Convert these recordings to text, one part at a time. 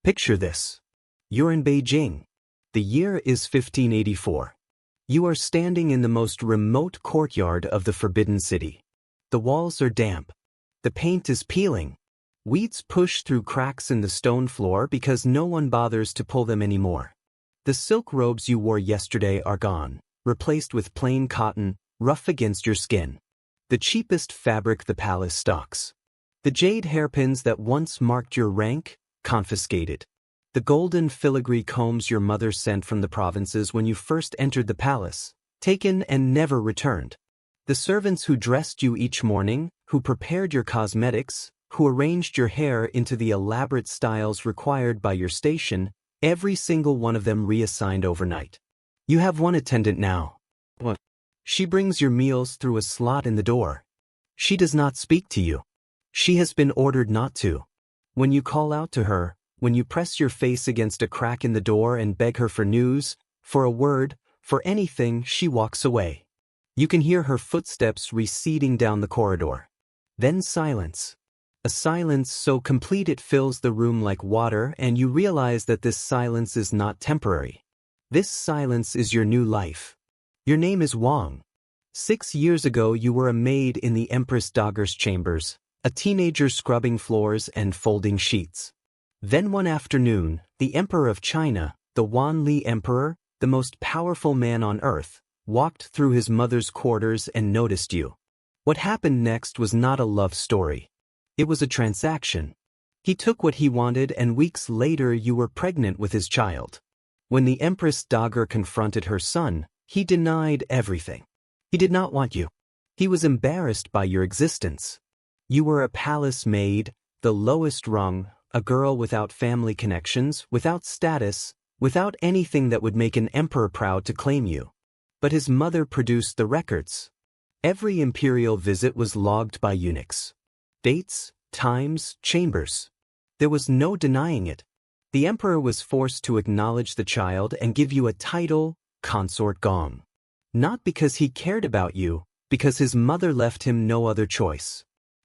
Picture this. You're in Beijing. The year is 1584. You are standing in the most remote courtyard of the Forbidden City. The walls are damp. The paint is peeling. Weeds push through cracks in the stone floor because no one bothers to pull them anymore. The silk robes you wore yesterday are gone, replaced with plain cotton, rough against your skin. The cheapest fabric the palace stocks. The jade hairpins that once marked your rank, confiscated. The golden filigree combs your mother sent from the provinces when you first entered the palace, taken and never returned. The servants who dressed you each morning, who prepared your cosmetics, who arranged your hair into the elaborate styles required by your station, every single one of them reassigned overnight. You have one attendant now. What? She brings your meals through a slot in the door. She does not speak to you. She has been ordered not to. When you call out to her, when you press your face against a crack in the door and beg her for news, for a word, for anything, she walks away. You can hear her footsteps receding down the corridor. Then silence. A silence so complete it fills the room like water, and you realize that this silence is not temporary. This silence is your new life. Your name is Wang. 6 years ago you were a maid in the Empress Dagger's chambers, a teenager scrubbing floors and folding sheets. Then one afternoon, the Emperor of China, the Wanli Emperor, the most powerful man on earth, walked through his mother's quarters and noticed you. What happened next was not a love story. It was a transaction. He took what he wanted, and weeks later you were pregnant with his child. When the Empress Dagger confronted her son, he denied everything. He did not want you. He was embarrassed by your existence. You were a palace maid, the lowest rung, a girl without family connections, without status, without anything that would make an emperor proud to claim you. But his mother produced the records. Every imperial visit was logged by eunuchs. Dates, times, chambers. There was no denying it. The emperor was forced to acknowledge the child and give you a title, Consort Gong. Not because he cared about you, because his mother left him no other choice.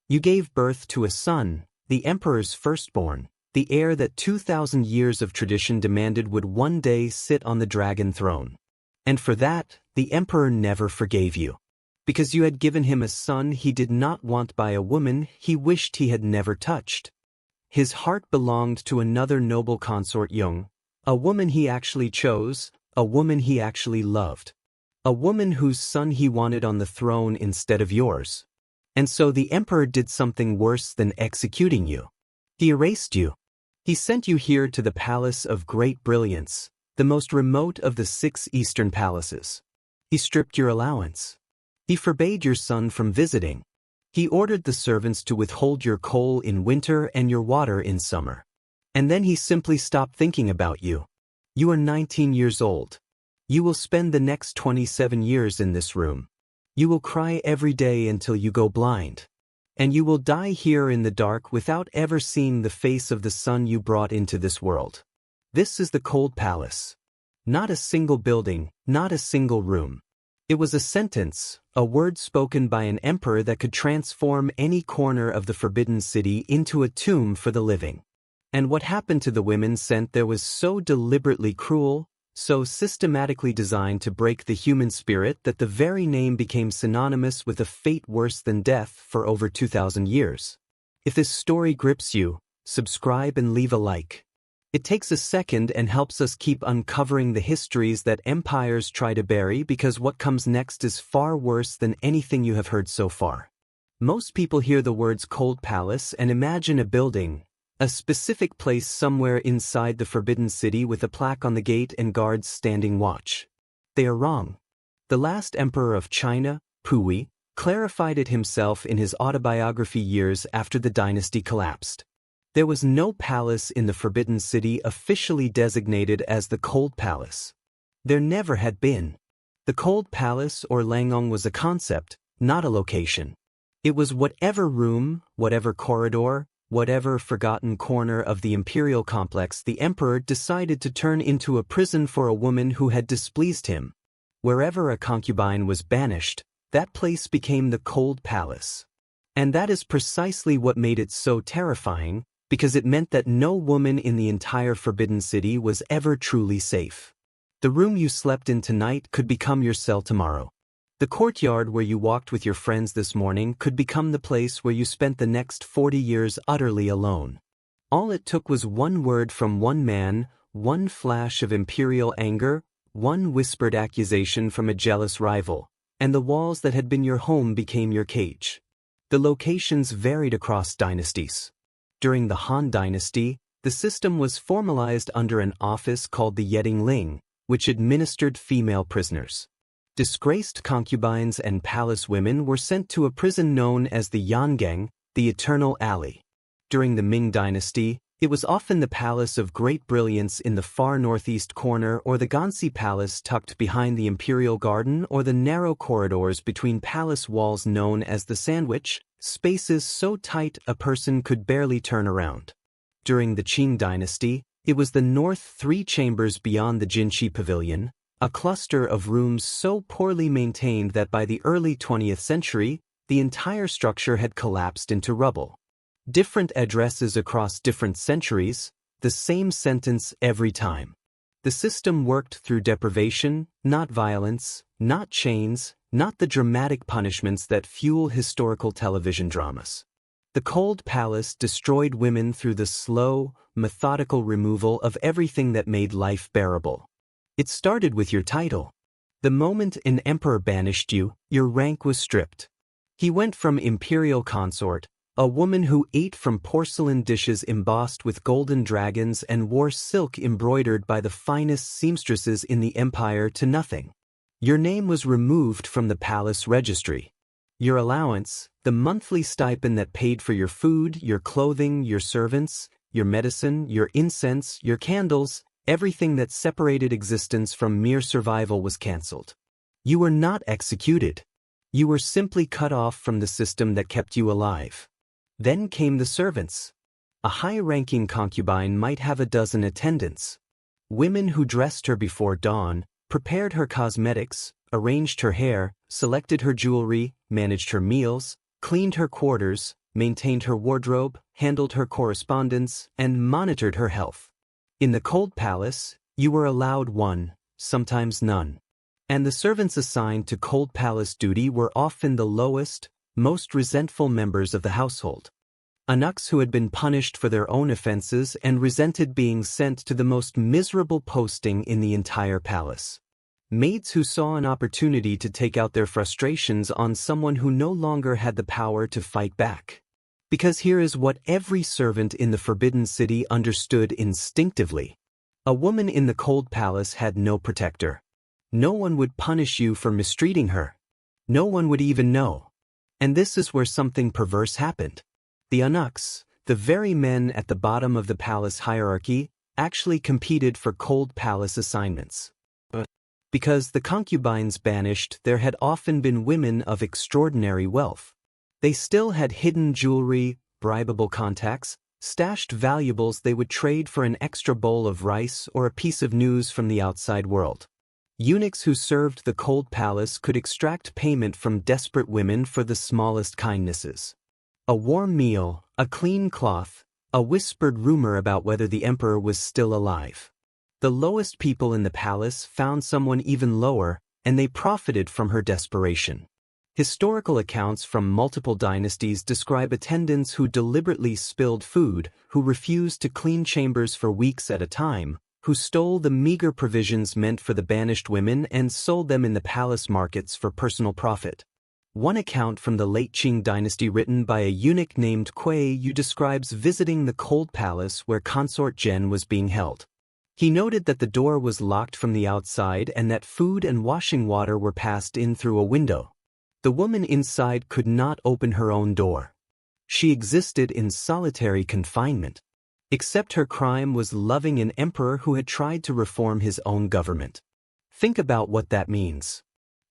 You gave birth to a son, the emperor's firstborn, the heir that 2,000 years of tradition demanded would one day sit on the dragon throne. And for that, the emperor never forgave you. Because you had given him a son he did not want by a woman he wished he had never touched. His heart belonged to another noble consort Yung, a woman he actually chose, a woman he actually loved. A woman whose son he wanted on the throne instead of yours. And so the emperor did something worse than executing you. He erased you. He sent you here to the palace of great brilliance, the most remote of the 6 eastern palaces. He stripped your allowance. He forbade your son from visiting. He ordered the servants to withhold your coal in winter and your water in summer. And then he simply stopped thinking about you. You are 19 years old. You will spend the next 27 years in this room. You will cry every day until you go blind. And you will die here in the dark without ever seeing the face of the son you brought into this world. This is the Cold Palace. Not a single building, not a single room. It was a sentence, a word spoken by an emperor that could transform any corner of the Forbidden City into a tomb for the living. And what happened to the women sent there was so deliberately cruel, so systematically designed to break the human spirit that the very name became synonymous with a fate worse than death for over 2,000 years. If this story grips you, subscribe and leave a like. It takes a second and helps us keep uncovering the histories that empires try to bury, because what comes next is far worse than anything you have heard so far. Most people hear the words Cold Palace and imagine a building, a specific place somewhere inside the Forbidden City with a plaque on the gate and guards standing watch. They are wrong. The last emperor of China, Puyi, clarified it himself in his autobiography years after the dynasty collapsed. There was no palace in the Forbidden City officially designated as the Cold Palace. There never had been. The Cold Palace or Langong was a concept, not a location. It was whatever room, whatever corridor, whatever forgotten corner of the imperial complex the emperor decided to turn into a prison for a woman who had displeased him. Wherever a concubine was banished, that place became the Cold Palace. And that is precisely what made it so terrifying, because it meant that no woman in the entire Forbidden City was ever truly safe. The room you slept in tonight could become your cell tomorrow. The courtyard where you walked with your friends this morning could become the place where you spent the next 40 years utterly alone. All it took was one word from one man, one flash of imperial anger, one whispered accusation from a jealous rival, and the walls that had been your home became your cage. The locations varied across dynasties. During the Han Dynasty, the system was formalized under an office called the Yeding Ling, which administered female prisoners. Disgraced concubines and palace women were sent to a prison known as the Yangang, the Eternal Alley. During the Ming Dynasty, it was often the Palace of Great Brilliance in the far northeast corner or the Gansi Palace tucked behind the Imperial Garden or the narrow corridors between palace walls known as the Sandwich, spaces so tight a person could barely turn around. During the Qing Dynasty, it was the north 3 chambers beyond the Jinshi Pavilion, a cluster of rooms so poorly maintained that by the early 20th century, the entire structure had collapsed into rubble. Different addresses across different centuries, the same sentence every time. The system worked through deprivation, not violence, not chains, not the dramatic punishments that fuel historical television dramas. The Cold Palace destroyed women through the slow, methodical removal of everything that made life bearable. It started with your title. The moment an emperor banished you, your rank was stripped. He went from imperial consort, a woman who ate from porcelain dishes embossed with golden dragons and wore silk embroidered by the finest seamstresses in the empire, to nothing. Your name was removed from the palace registry. Your allowance, the monthly stipend that paid for your food, your clothing, your servants, your medicine, your incense, your candles, everything that separated existence from mere survival was cancelled. You were not executed. You were simply cut off from the system that kept you alive. Then came the servants. A high-ranking concubine might have a dozen attendants. Women who dressed her before dawn, prepared her cosmetics, arranged her hair, selected her jewelry, managed her meals, cleaned her quarters, maintained her wardrobe, handled her correspondence, and monitored her health. In the Cold Palace, you were allowed one, sometimes none. And the servants assigned to Cold Palace duty were often the lowest, most resentful members of the household. Eunuchs who had been punished for their own offenses and resented being sent to the most miserable posting in the entire palace. Maids who saw an opportunity to take out their frustrations on someone who no longer had the power to fight back. Because here is what every servant in the Forbidden City understood instinctively. A woman in the Cold Palace had no protector. No one would punish you for mistreating her. No one would even know. And this is where something perverse happened. The eunuchs, the very men at the bottom of the palace hierarchy, actually competed for Cold Palace assignments. Because the concubines banished, there had often been women of extraordinary wealth. They still had hidden jewelry, bribable contacts, stashed valuables they would trade for an extra bowl of rice or a piece of news from the outside world. Eunuchs who served the Cold Palace could extract payment from desperate women for the smallest kindnesses. A warm meal, a clean cloth, a whispered rumor about whether the emperor was still alive. The lowest people in the palace found someone even lower, and they profited from her desperation. Historical accounts from multiple dynasties describe attendants who deliberately spilled food, who refused to clean chambers for weeks at a time, who stole the meager provisions meant for the banished women and sold them in the palace markets for personal profit. One account from the late Qing dynasty written by a eunuch named Kuei Yu describes visiting the Cold Palace where consort Zhen was being held. He noted that the door was locked from the outside and that food and washing water were passed in through a window. The woman inside could not open her own door. She existed in solitary confinement. Except her crime was loving an emperor who had tried to reform his own government. Think about what that means.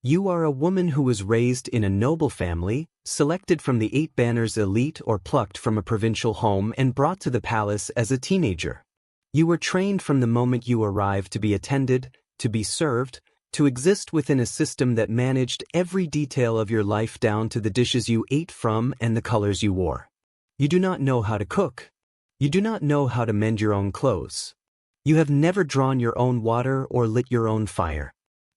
You are a woman who was raised in a noble family, selected from the 8 banners elite or plucked from a provincial home and brought to the palace as a teenager. You were trained from the moment you arrived to be attended, to be served, to exist within a system that managed every detail of your life down to the dishes you ate from and the colors you wore. You do not know how to cook. You do not know how to mend your own clothes. You have never drawn your own water or lit your own fire.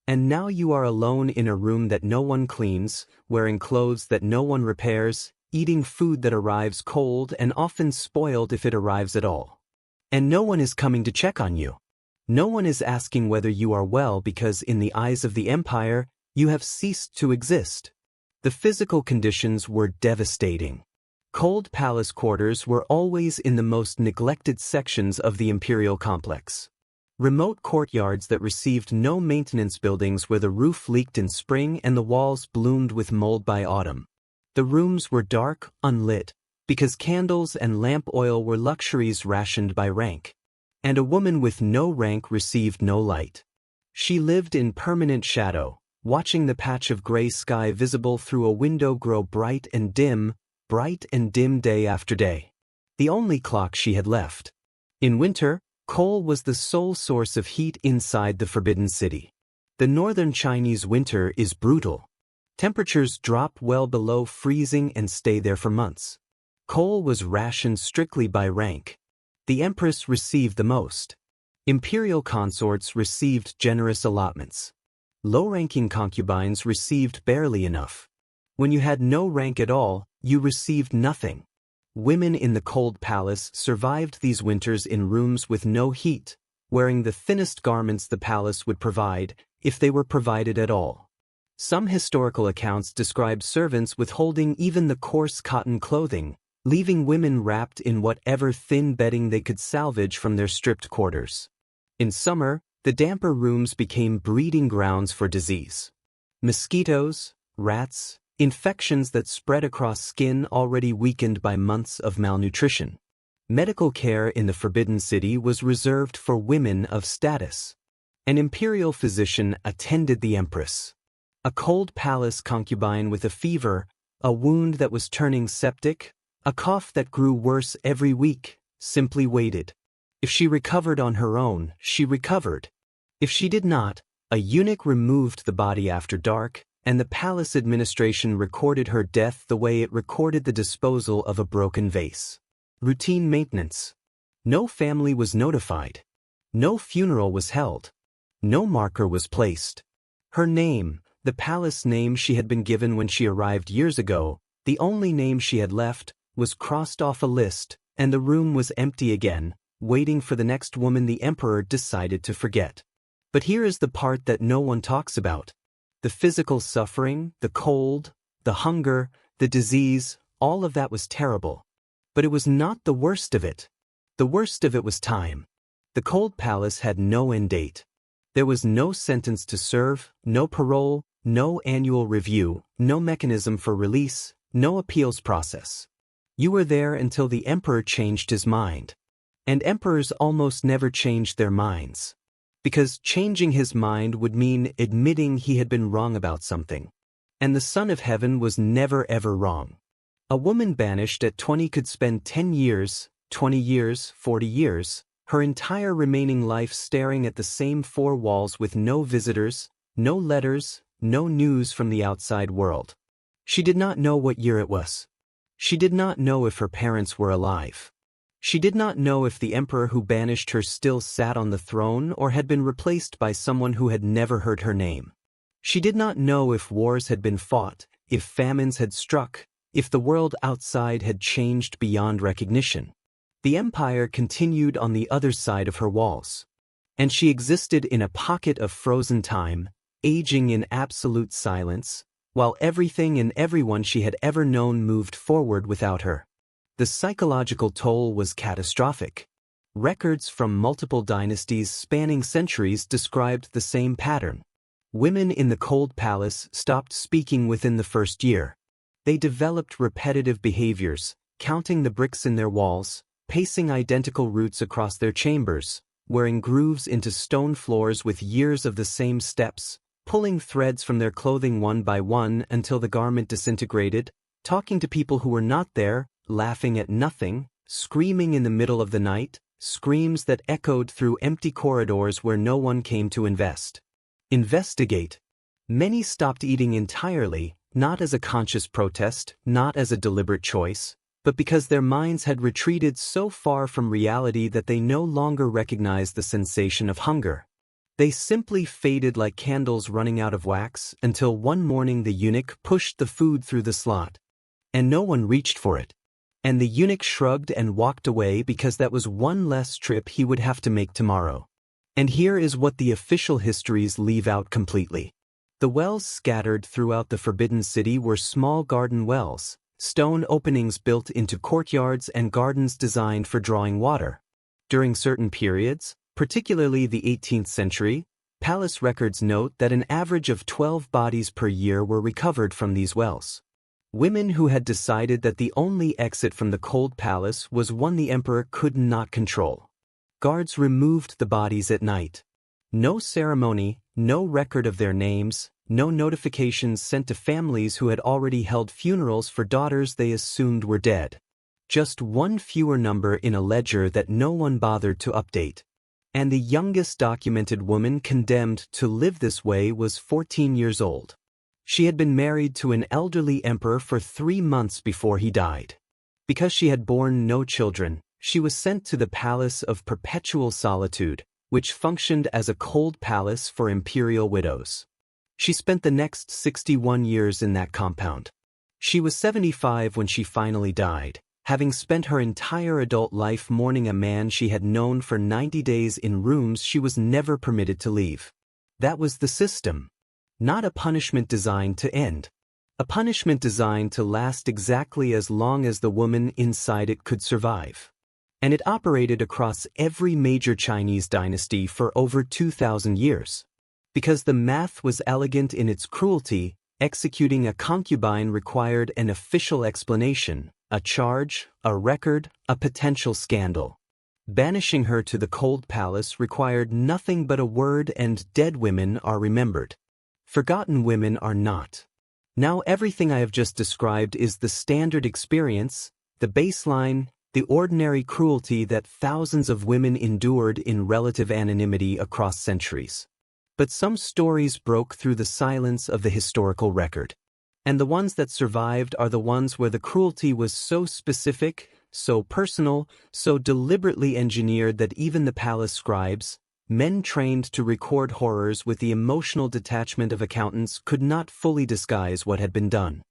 And now you are alone in a room that no one cleans, wearing clothes that no one repairs, eating food that arrives cold and often spoiled if it arrives at all. And no one is coming to check on you. No one is asking whether you are well because in the eyes of the empire, you have ceased to exist. The physical conditions were devastating. Cold palace quarters were always in the most neglected sections of the imperial complex. Remote courtyards that received no maintenance, buildings where the roof leaked in spring and the walls bloomed with mold by autumn. The rooms were dark, unlit, because candles and lamp oil were luxuries rationed by rank. And a woman with no rank received no light. She lived in permanent shadow, watching the patch of gray sky visible through a window grow bright and dim day after day. The only clock she had left. In winter, coal was the sole source of heat inside the Forbidden City. The northern Chinese winter is brutal. Temperatures drop well below freezing and stay there for months. Coal was rationed strictly by rank. The empress received the most. Imperial consorts received generous allotments. Low-ranking concubines received barely enough. When you had no rank at all, you received nothing. Women in the cold palace survived these winters in rooms with no heat, wearing the thinnest garments the palace would provide, if they were provided at all. Some historical accounts describe servants withholding even the coarse cotton clothing, leaving women wrapped in whatever thin bedding they could salvage from their stripped quarters. In summer, the damper rooms became breeding grounds for disease. Mosquitoes, rats, infections that spread across skin already weakened by months of malnutrition. Medical care in the Forbidden City was reserved for women of status. An imperial physician attended the empress. A cold palace concubine with a fever, a wound that was turning septic, a cough that grew worse every week, simply waited. If she recovered on her own, she recovered. If she did not, a eunuch removed the body after dark, and the palace administration recorded her death the way it recorded the disposal of a broken vase. Routine maintenance. No family was notified. No funeral was held. No marker was placed. Her name, the palace name she had been given when she arrived years ago, the only name she had left, was crossed off a list, and the room was empty again, waiting for the next woman the emperor decided to forget. But here is the part that no one talks about. The physical suffering, the cold, the hunger, the disease, all of that was terrible. But it was not the worst of it. The worst of it was time. The cold palace had no end date. There was no sentence to serve, no parole, no annual review, no mechanism for release, no appeals process. You were there until the emperor changed his mind. And emperors almost never changed their minds. Because changing his mind would mean admitting he had been wrong about something. And the Son of Heaven was never ever wrong. A woman banished at 20 could spend 10 years, 20 years, 40 years, her entire remaining life staring at the same four walls with no visitors, no letters, no news from the outside world. She did not know what year it was. She did not know if her parents were alive. She did not know if the emperor who banished her still sat on the throne or had been replaced by someone who had never heard her name. She did not know if wars had been fought, if famines had struck, if the world outside had changed beyond recognition. The empire continued on the other side of her walls. And she existed in a pocket of frozen time, aging in absolute silence, while everything and everyone she had ever known moved forward without her. The psychological toll was catastrophic. Records from multiple dynasties spanning centuries described the same pattern. Women in the cold palace stopped speaking within the first year. They developed repetitive behaviors, counting the bricks in their walls, pacing identical routes across their chambers, wearing grooves into stone floors with years of the same steps, pulling threads from their clothing one by one until the garment disintegrated, talking to people who were not there, laughing at nothing, screaming in the middle of the night, screams that echoed through empty corridors where no one came to investigate. Many stopped eating entirely, not as a conscious protest, not as a deliberate choice, but because their minds had retreated so far from reality that they no longer recognized the sensation of hunger. They simply faded like candles running out of wax until one morning the eunuch pushed the food through the slot. And no one reached for it. And the eunuch shrugged and walked away because that was one less trip he would have to make tomorrow. And here is what the official histories leave out completely. The wells scattered throughout the Forbidden City were small garden wells, stone openings built into courtyards and gardens designed for drawing water. During certain periods, particularly the 18th century, palace records note that an average of 12 bodies per year were recovered from these wells. Women who had decided that the only exit from the cold palace was one the emperor could not control. Guards removed the bodies at night. No ceremony, no record of their names, no notifications sent to families who had already held funerals for daughters they assumed were dead. Just one fewer number in a ledger that no one bothered to update. And the youngest documented woman condemned to live this way was 14 years old. She had been married to an elderly emperor for 3 months before he died. Because she had borne no children, she was sent to the Palace of Perpetual Solitude, which functioned as a cold palace for imperial widows. She spent the next 61 years in that compound. She was 75 when she finally died, having spent her entire adult life mourning a man she had known for 90 days in rooms she was never permitted to leave. That was the system. Not a punishment designed to end. A punishment designed to last exactly as long as the woman inside it could survive. And it operated across every major Chinese dynasty for over 2,000 years. Because the math was elegant in its cruelty, executing a concubine required an official explanation, a charge, a record, a potential scandal. Banishing her to the cold palace required nothing but a word, and dead women are remembered. Forgotten women are not. Now everything I have just described is the standard experience, the baseline, the ordinary cruelty that thousands of women endured in relative anonymity across centuries. But some stories broke through the silence of the historical record. And the ones that survived are the ones where the cruelty was so specific, so personal, so deliberately engineered that even the palace scribes, men trained to record horrors with the emotional detachment of accountants, could not fully disguise what had been done.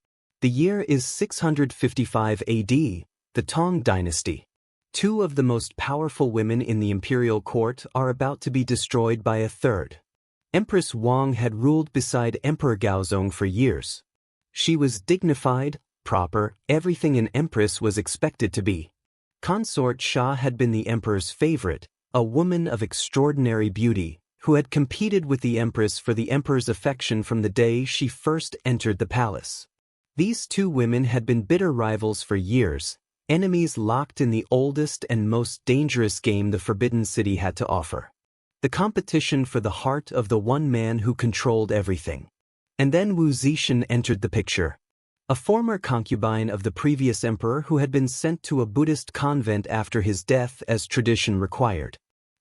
The year is 655 AD, the Tang dynasty. 2 of the most powerful women in the imperial court are about to be destroyed by a third. Empress Wang had ruled beside Emperor Gaozong for years. She was dignified, proper, everything an empress was expected to be. Consort Xia had been the emperor's favorite, a woman of extraordinary beauty, who had competed with the empress for the emperor's affection from the day she first entered the palace. These 2 women had been bitter rivals for years, enemies locked in the oldest and most dangerous game the Forbidden City had to offer. The competition for the heart of the one man who controlled everything. And then Wu Zixin entered the picture. A former concubine of the previous emperor who had been sent to a Buddhist convent after his death as tradition required.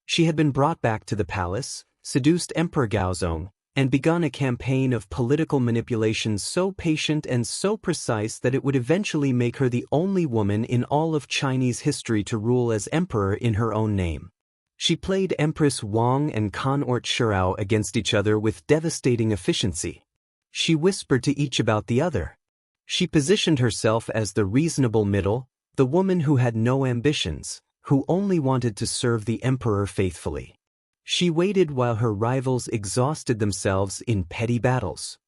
She had been brought back to the palace, seduced Emperor Gaozong, and begun a campaign of political manipulation so patient and so precise that it would eventually make her the only woman in all of Chinese history to rule as emperor in her own name. She played Empress Wang and Consort Xia against each other with devastating efficiency. She whispered to each about the other. She positioned herself as the reasonable middle, the woman who had no ambitions, who only wanted to serve the emperor faithfully. She waited while her rivals exhausted themselves in petty battles.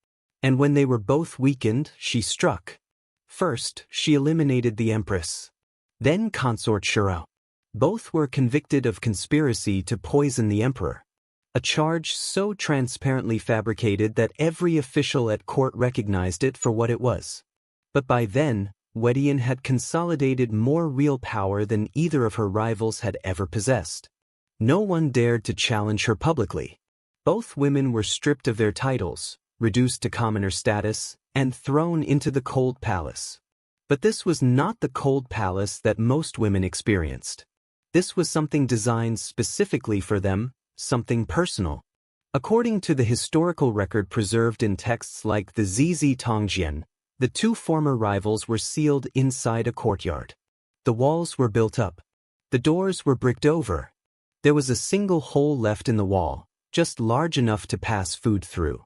And when they were both weakened, she struck. First, she eliminated the empress. Then Consort Xia. Both were convicted of conspiracy to poison the emperor. A charge so transparently fabricated that every official at court recognized it for what it was. But by then, Wedian had consolidated more real power than either of her rivals had ever possessed. No one dared to challenge her publicly. Both women were stripped of their titles, reduced to commoner status, and thrown into the cold palace. But this was not the cold palace that most women experienced. This was something designed specifically for them, something personal. According to the historical record preserved in texts like the Zizi Tongjian, the 2 former rivals were sealed inside a courtyard. The walls were built up. The doors were bricked over. There was a single hole left in the wall, just large enough to pass food through.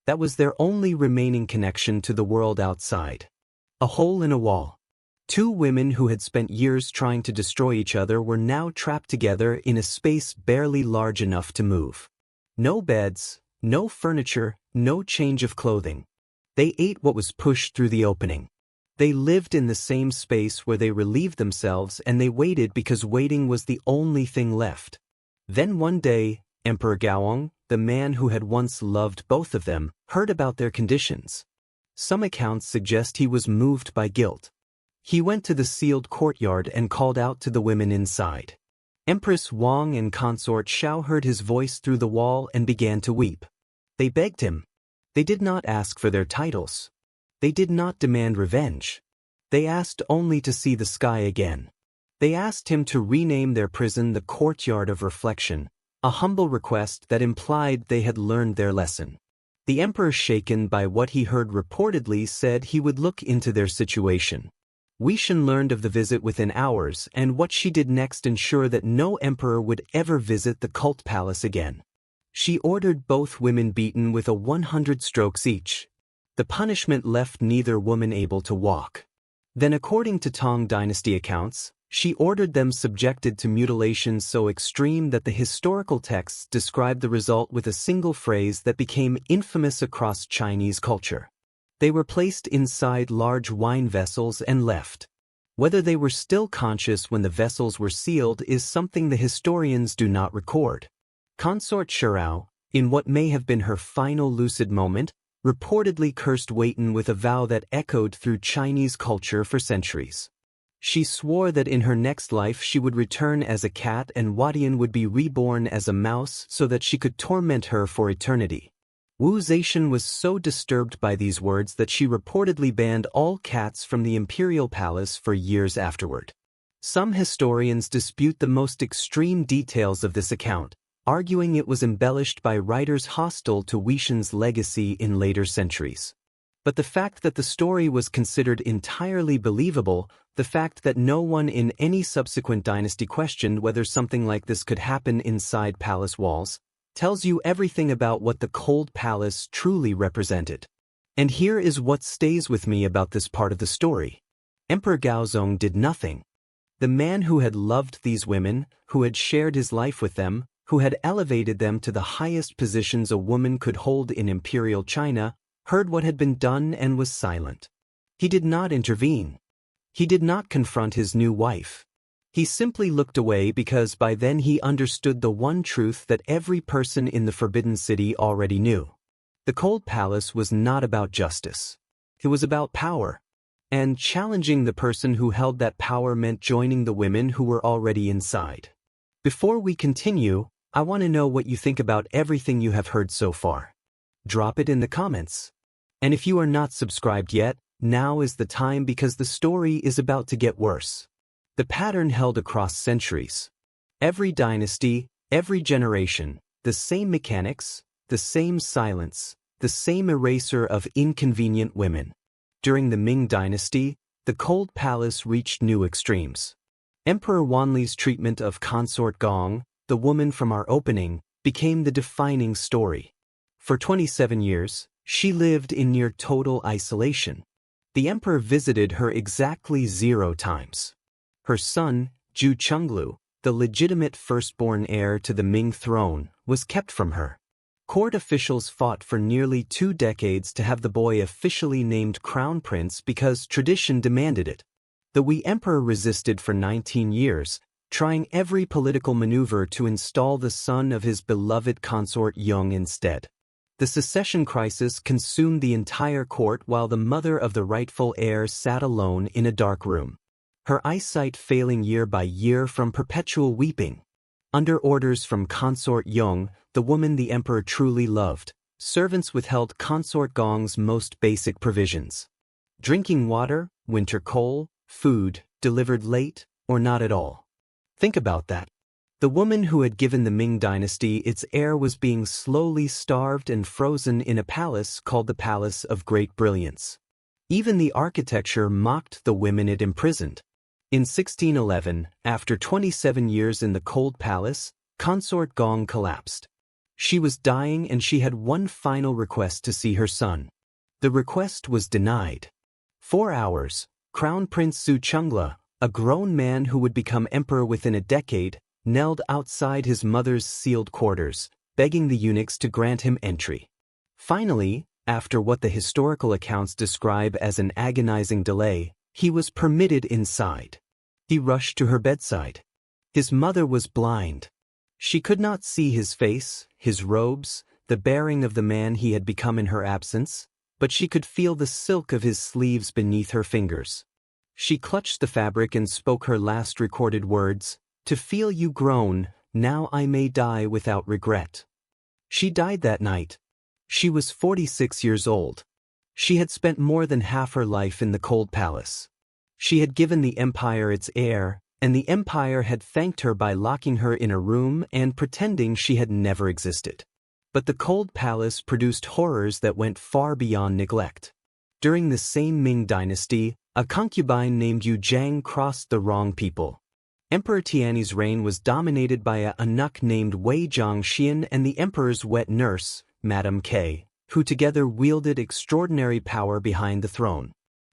That was their only remaining connection to the world outside. A hole in a wall. Two women who had spent years trying to destroy each other were now trapped together in a space barely large enough to move. No beds, no furniture, no change of clothing. They ate what was pushed through the opening. They lived in the same space where they relieved themselves, and they waited because waiting was the only thing left. Then one day, Emperor Gaozong, the man who had once loved both of them, heard about their conditions. Some accounts suggest he was moved by guilt. He went to the sealed courtyard and called out to the women inside. Empress Wang and consort Xiao heard his voice through the wall and began to weep. They begged him. They did not ask for their titles. They did not demand revenge. They asked only to see the sky again. They asked him to rename their prison the Courtyard of Reflection, a humble request that implied they had learned their lesson. The emperor, shaken by what he heard reportedly, said he would look into their situation. Weixin learned of the visit within hours, and what she did next ensured that no emperor would ever visit the cult palace again. She ordered both women beaten with 100 strokes each. The punishment left neither woman able to walk. Then, according to Tang Dynasty accounts, she ordered them subjected to mutilations so extreme that the historical texts describe the result with a single phrase that became infamous across Chinese culture. They were placed inside large wine vessels and left. Whether they were still conscious when the vessels were sealed is something the historians do not record. Consort Shirao, in what may have been her final lucid moment, reportedly cursed Weixin with a vow that echoed through Chinese culture for centuries. She swore that in her next life she would return as a cat and Wadian would be reborn as a mouse so that she could torment her for eternity. Wu Zetian was so disturbed by these words that she reportedly banned all cats from the Imperial Palace for years afterward. Some historians dispute the most extreme details of this account, arguing it was embellished by writers hostile to Weixin's legacy in later centuries. But the fact that the story was considered entirely believable, the fact that no one in any subsequent dynasty questioned whether something like this could happen inside palace walls, tells you everything about what the cold palace truly represented. And here is what stays with me about this part of the story. Emperor Gaozong did nothing. The man who had loved these women, who had shared his life with them, who had elevated them to the highest positions a woman could hold in Imperial China, heard what had been done and was silent. He did not intervene. He did not confront his new wife. He simply looked away because by then he understood the one truth that every person in the Forbidden City already knew. The Cold Palace was not about justice. It was about power. And challenging the person who held that power meant joining the women who were already inside. Before we continue, I want to know what you think about everything you have heard so far. Drop it in the comments. And if you are not subscribed yet, now is the time because the story is about to get worse. The pattern held across centuries. Every dynasty, every generation, the same mechanics, the same silence, the same erasure of inconvenient women. During the Ming Dynasty, the Cold Palace reached new extremes. Emperor Wanli's treatment of consort Gong, the woman from our opening, became the defining story. For 27 years, she lived in near total isolation. The emperor visited her exactly 0 times. Her son, Zhu Chenglu, the legitimate firstborn heir to the Ming throne, was kept from her. Court officials fought for nearly 2 decades to have the boy officially named Crown Prince because tradition demanded it. The Wei Emperor resisted for 19 years, trying every political maneuver to install the son of his beloved consort Yung instead. The succession crisis consumed the entire court while the mother of the rightful heir sat alone in a dark room. Her eyesight failing year by year from perpetual weeping. Under orders from consort Yung, the woman the emperor truly loved, servants withheld consort Gong's most basic provisions. Drinking water, winter coal, food, delivered late, or not at all. Think about that. The woman who had given the Ming Dynasty its heir was being slowly starved and frozen in a palace called the Palace of Great Brilliance. Even the architecture mocked the women it imprisoned. In 1611, after 27 years in the cold palace, Consort Gong collapsed. She was dying and she had one final request to see her son. The request was denied. 4 hours, Crown Prince Su Chengla, a grown man who would become emperor within a decade, knelt outside his mother's sealed quarters, begging the eunuchs to grant him entry. Finally, after what the historical accounts describe as an agonizing delay, he was permitted inside. He rushed to her bedside. His mother was blind. She could not see his face, his robes, the bearing of the man he had become in her absence, but she could feel the silk of his sleeves beneath her fingers. She clutched the fabric and spoke her last recorded words, "To feel you groan, now I may die without regret." She died that night. She was 46 years old. She had spent more than half her life in the cold palace. She had given the empire its air, and the empire had thanked her by locking her in a room and pretending she had never existed. But the cold palace produced horrors that went far beyond neglect. During the same Ming dynasty, a concubine named Yu Zhang crossed the wrong people. Emperor Tianyi's reign was dominated by a eunuch named Wei Zhongxian and the emperor's wet nurse, Madame K, who together wielded extraordinary power behind the throne.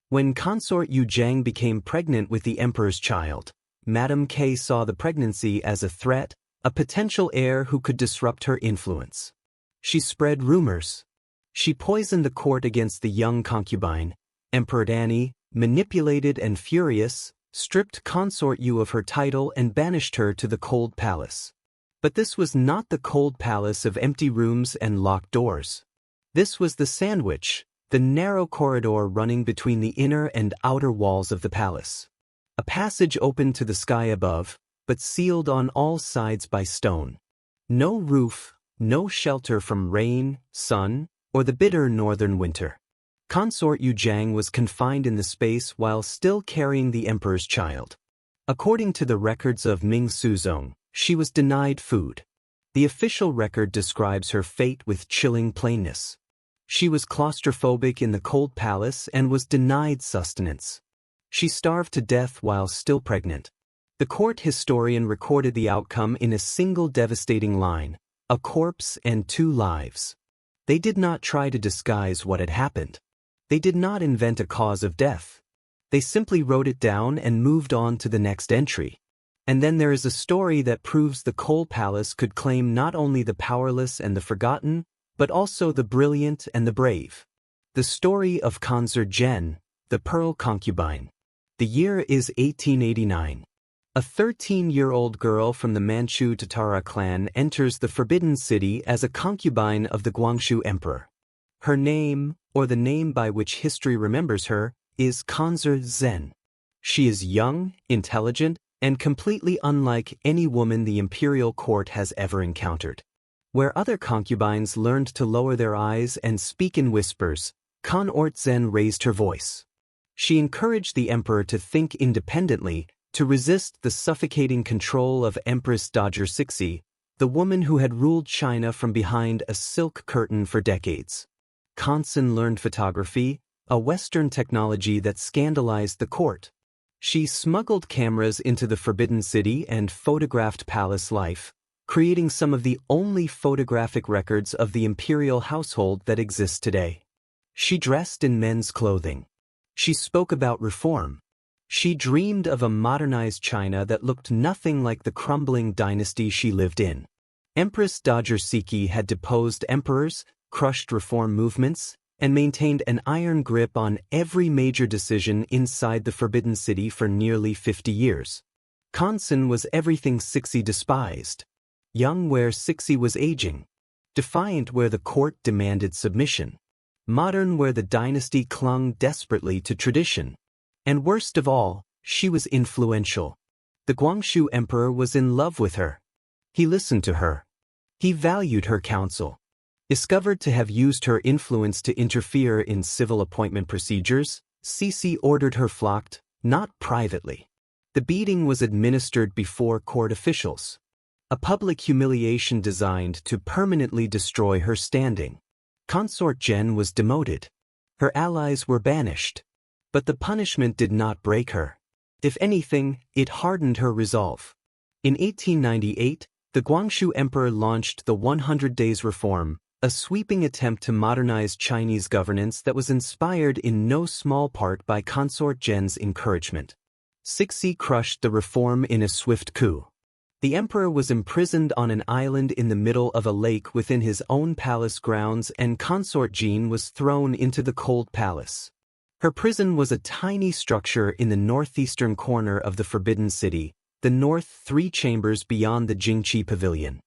When consort Yu Zhang became pregnant with the emperor's child, Madame K saw the pregnancy as a threat, a potential heir who could disrupt her influence. She spread rumors. She poisoned the court against the young concubine. Emperor Annie, manipulated and furious, stripped consort Yu of her title and banished her to the cold palace. But this was not the cold palace of empty rooms and locked doors. This was the sandwich, the narrow corridor running between the inner and outer walls of the palace. A passage opened to the sky above, but sealed on all sides by stone. No roof, no shelter from rain, sun, or the bitter northern winter. Consort Yu Zhang was confined in the space while still carrying the emperor's child. According to the records of Ming Suzong, she was denied food. The official record describes her fate with chilling plainness. She was claustrophobic in the cold palace and was denied sustenance. She starved to death while still pregnant. The court historian recorded the outcome in a single devastating line: a corpse and 2 lives. They did not try to disguise what had happened. They did not invent a cause of death. They simply wrote it down and moved on to the next entry. And then there is a story that proves the cold palace could claim not only the powerless and the forgotten, but also the brilliant and the brave. The story of Consort Zhen, the Pearl Concubine. The year is 1889. A 13-year-old girl from the Manchu Tatara clan enters the Forbidden City as a concubine of the Guangxu Emperor. Her name, or the name by which history remembers her, is Consort Zhen. She is young, intelligent, and completely unlike any woman the imperial court has ever encountered. Where other concubines learned to lower their eyes and speak in whispers, Consort Zhen raised her voice. She encouraged the emperor to think independently, to resist the suffocating control of Empress Dowager Cixi, the woman who had ruled China from behind a silk curtain for decades. Consort learned photography, a Western technology that scandalized the court. She smuggled cameras into the Forbidden City and photographed palace life, creating some of the only photographic records of the imperial household that exist today. She dressed in men's clothing. She spoke about reform. She dreamed of a modernized China that looked nothing like the crumbling dynasty she lived in. Empress Dowager Cixi had deposed emperors, crushed reform movements, and maintained an iron grip on every major decision inside the Forbidden City for nearly 50 years. Consort was everything Cixi despised. Young where Cixi was aging. Defiant where the court demanded submission. Modern where the dynasty clung desperately to tradition. And worst of all, she was influential. The Guangxu emperor was in love with her. He listened to her. He valued her counsel. Discovered to have used her influence to interfere in civil appointment procedures, Cixi ordered her flogged, not privately. The beating was administered before court officials. A public humiliation designed to permanently destroy her standing. Consort Zhen was demoted. Her allies were banished. But the punishment did not break her. If anything, it hardened her resolve. In 1898, the Guangxu Emperor launched the 100 Days Reform, a sweeping attempt to modernize Chinese governance that was inspired in no small part by Consort Zhen's encouragement. Cixi crushed the reform in a swift coup. The emperor was imprisoned on an island in the middle of a lake within his own palace grounds, and Consort Jean was thrown into the cold palace. Her prison was a tiny structure in the northeastern corner of the Forbidden City, the north 3 chambers beyond the Jingqi Pavilion.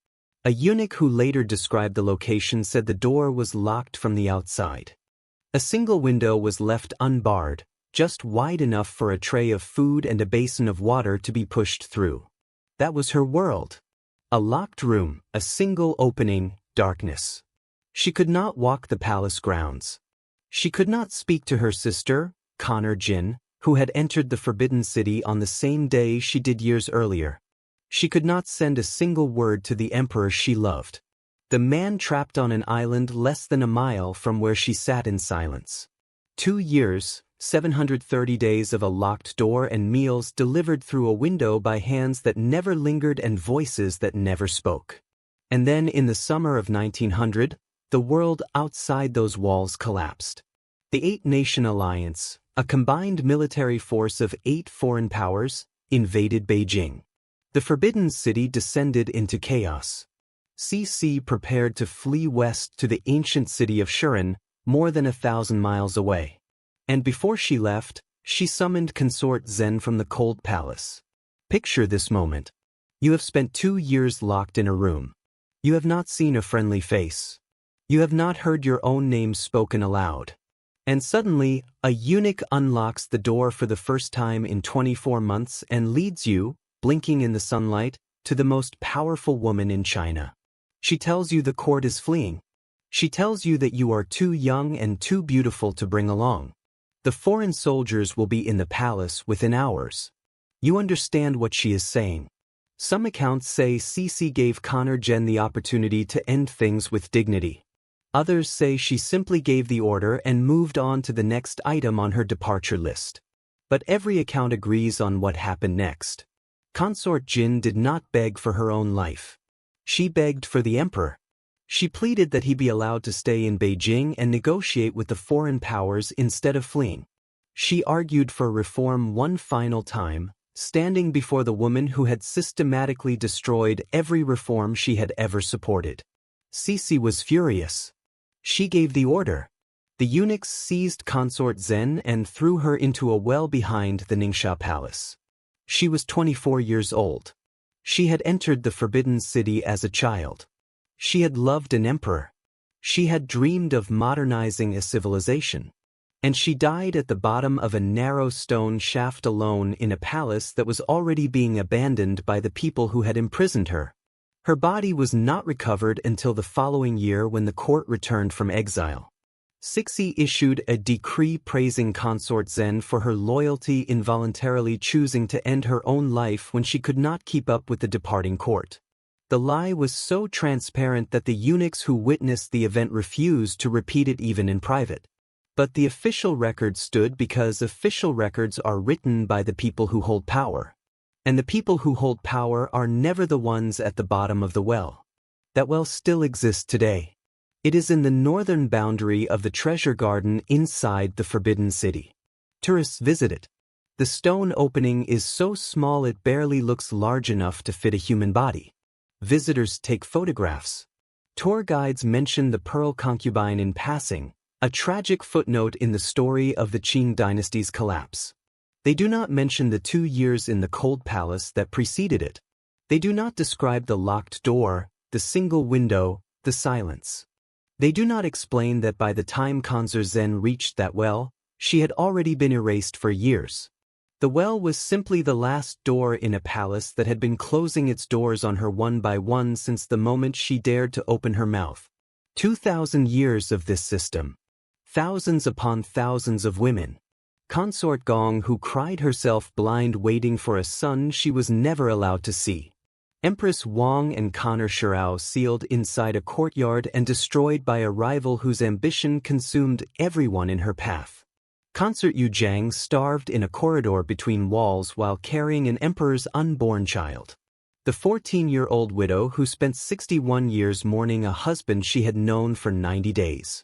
A eunuch who later described the location said the door was locked from the outside. A single window was left unbarred, just wide enough for a tray of food and a basin of water to be pushed through. That was her world. A locked room, a single opening, darkness. She could not walk the palace grounds. She could not speak to her sister, Connor Jin, who had entered the Forbidden City on the same day she did years earlier. She could not send a single word to the emperor she loved. The man trapped on an island less than a mile from where she sat in silence. 2 years, 730 days of a locked door and meals delivered through a window by hands that never lingered and voices that never spoke. And then in the summer of 1900, the world outside those walls collapsed. The 8-Nation Alliance, a combined military force of 8 foreign powers, invaded Beijing. The Forbidden City descended into chaos. Cixi prepared to flee west to the ancient city of Shiren, more than 1,000 miles away. And before she left, she summoned Consort Zhen from the cold palace. Picture this moment. You have spent 2 years locked in a room. You have not seen a friendly face. You have not heard your own name spoken aloud. And suddenly, a eunuch unlocks the door for the first time in 24 months and leads you, blinking in the sunlight, to the most powerful woman in China. She tells you the court is fleeing. She tells you that you are too young and too beautiful to bring along. The foreign soldiers will be in the palace within hours. You understand what she is saying. Some accounts say Cixi gave Connor Zhen the opportunity to end things with dignity. Others say she simply gave the order and moved on to the next item on her departure list. But every account agrees on what happened next. Consort Jin did not beg for her own life. She begged for the emperor. She pleaded that he be allowed to stay in Beijing and negotiate with the foreign powers instead of fleeing. She argued for reform one final time, standing before the woman who had systematically destroyed every reform she had ever supported. Cixi was furious. She gave the order. The eunuchs seized Consort Zhen and threw her into a well behind the Ningxia Palace. She was 24 years old. She had entered the Forbidden City as a child. She had loved an emperor. She had dreamed of modernizing a civilization. And she died at the bottom of a narrow stone shaft alone in a palace that was already being abandoned by the people who had imprisoned her. Her body was not recovered until the following year when the court returned from exile. Cixi issued a decree praising Consort Zhen for her loyalty, involuntarily choosing to end her own life when she could not keep up with the departing court. The lie was so transparent that the eunuchs who witnessed the event refused to repeat it even in private. But the official record stood because official records are written by the people who hold power. And the people who hold power are never the ones at the bottom of the well. That well still exists today. It is in the northern boundary of the treasure garden inside the Forbidden City. Tourists visit it. The stone opening is so small it barely looks large enough to fit a human body. Visitors take photographs. Tour guides mention the pearl concubine in passing, a tragic footnote in the story of the Qing dynasty's collapse. They do not mention the 2 years in the cold palace that preceded it. They do not describe the locked door, the single window, the silence. They do not explain that by the time Consort Zhen reached that well, she had already been erased for years. The well was simply the last door in a palace that had been closing its doors on her one by one since the moment she dared to open her mouth. 2,000 years of this system. Thousands upon thousands of women. Consort Gong, who cried herself blind waiting for a son she was never allowed to see. Empress Wang and Connor Shirao sealed inside a courtyard and destroyed by a rival whose ambition consumed everyone in her path. Consort Yu Jiang starved in a corridor between walls while carrying an emperor's unborn child. The 14-year-old widow who spent 61 years mourning a husband she had known for 90 days.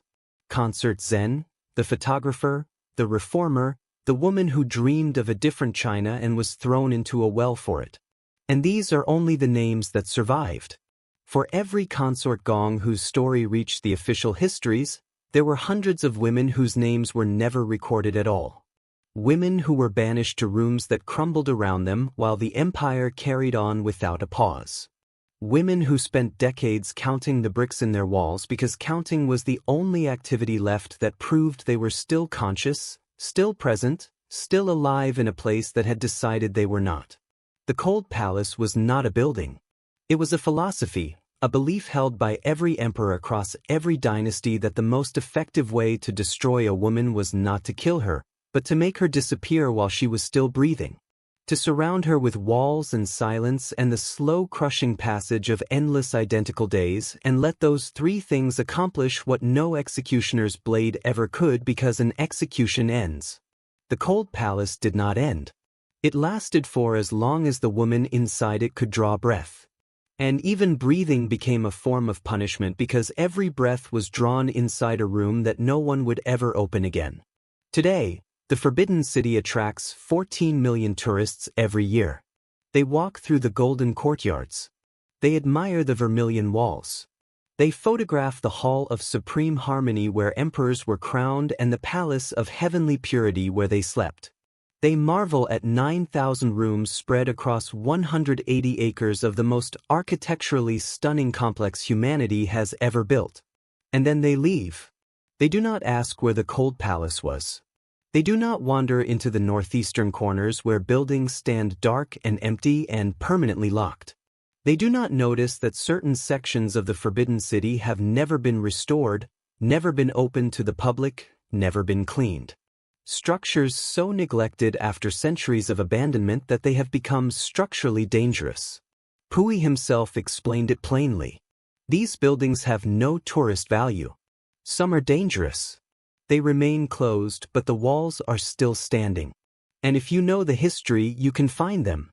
Consort Zhen, the photographer, the reformer, the woman who dreamed of a different China and was thrown into a well for it. And these are only the names that survived. For every consort gong whose story reached the official histories, there were hundreds of women whose names were never recorded at all. Women who were banished to rooms that crumbled around them while the empire carried on without a pause. Women who spent decades counting the bricks in their walls because counting was the only activity left that proved they were still conscious, still present, still alive in a place that had decided they were not. The Cold Palace was not a building. It was a philosophy, a belief held by every emperor across every dynasty that the most effective way to destroy a woman was not to kill her, but to make her disappear while she was still breathing. To surround her with walls and silence and the slow crushing passage of endless identical days and let those three things accomplish what no executioner's blade ever could because an execution ends. The Cold Palace did not end. It lasted for as long as the woman inside it could draw breath. And even breathing became a form of punishment because every breath was drawn inside a room that no one would ever open again. Today, the Forbidden City attracts 14 million tourists every year. They walk through the golden courtyards. They admire the vermilion walls. They photograph the Hall of Supreme Harmony where emperors were crowned and the Palace of Heavenly Purity where they slept. They marvel at 9,000 rooms spread across 180 acres of the most architecturally stunning complex humanity has ever built. And then they leave. They do not ask where the Cold Palace was. They do not wander into the northeastern corners where buildings stand dark and empty and permanently locked. They do not notice that certain sections of the Forbidden City have never been restored, never been opened to the public, never been cleaned. Structures so neglected after centuries of abandonment that they have become structurally dangerous. Pui himself explained it plainly. These buildings have no tourist value. Some are dangerous. They remain closed, but the walls are still standing. And if you know the history, you can find them.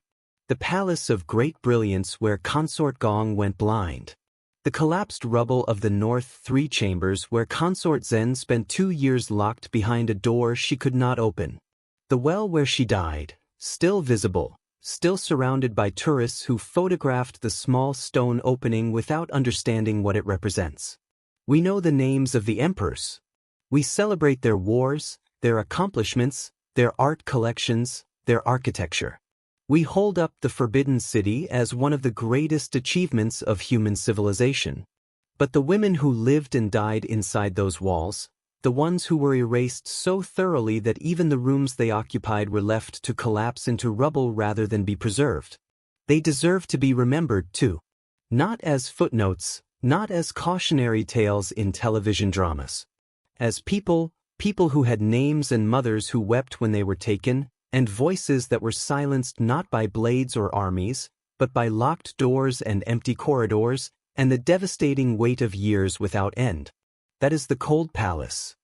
The Palace of Great Brilliance where Consort Gong went blind. The collapsed rubble of the North Three Chambers where Consort Zhen spent 2 years locked behind a door she could not open. The well where she died, still visible, still surrounded by tourists who photographed the small stone opening without understanding what it represents. We know the names of the emperors. We celebrate their wars, their accomplishments, their art collections, their architecture. We hold up the Forbidden City as one of the greatest achievements of human civilization. But the women who lived and died inside those walls, the ones who were erased so thoroughly that even the rooms they occupied were left to collapse into rubble rather than be preserved, they deserve to be remembered too. Not as footnotes, not as cautionary tales in television dramas. As people who had names and mothers who wept when they were taken, and voices that were silenced not by blades or armies, but by locked doors and empty corridors, and the devastating weight of years without end. That is the Cold Palace.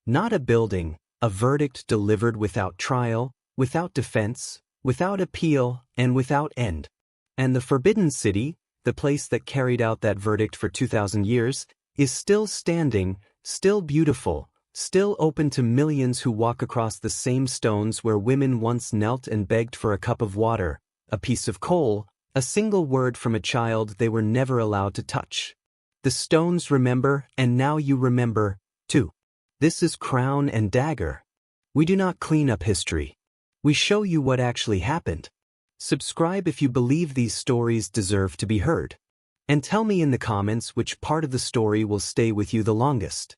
Not a building, a verdict delivered without trial, without defense, without appeal, and without end. And the Forbidden City, the place that carried out that verdict for 2,000 years, is still standing, still beautiful, still open to millions who walk across the same stones where women once knelt and begged for a cup of water, a piece of coal, a single word from a child they were never allowed to touch. The stones remember, and now you remember, too. This is Crown and Dagger. We do not clean up history. We show you what actually happened. Subscribe if you believe these stories deserve to be heard. And tell me in the comments which part of the story will stay with you the longest.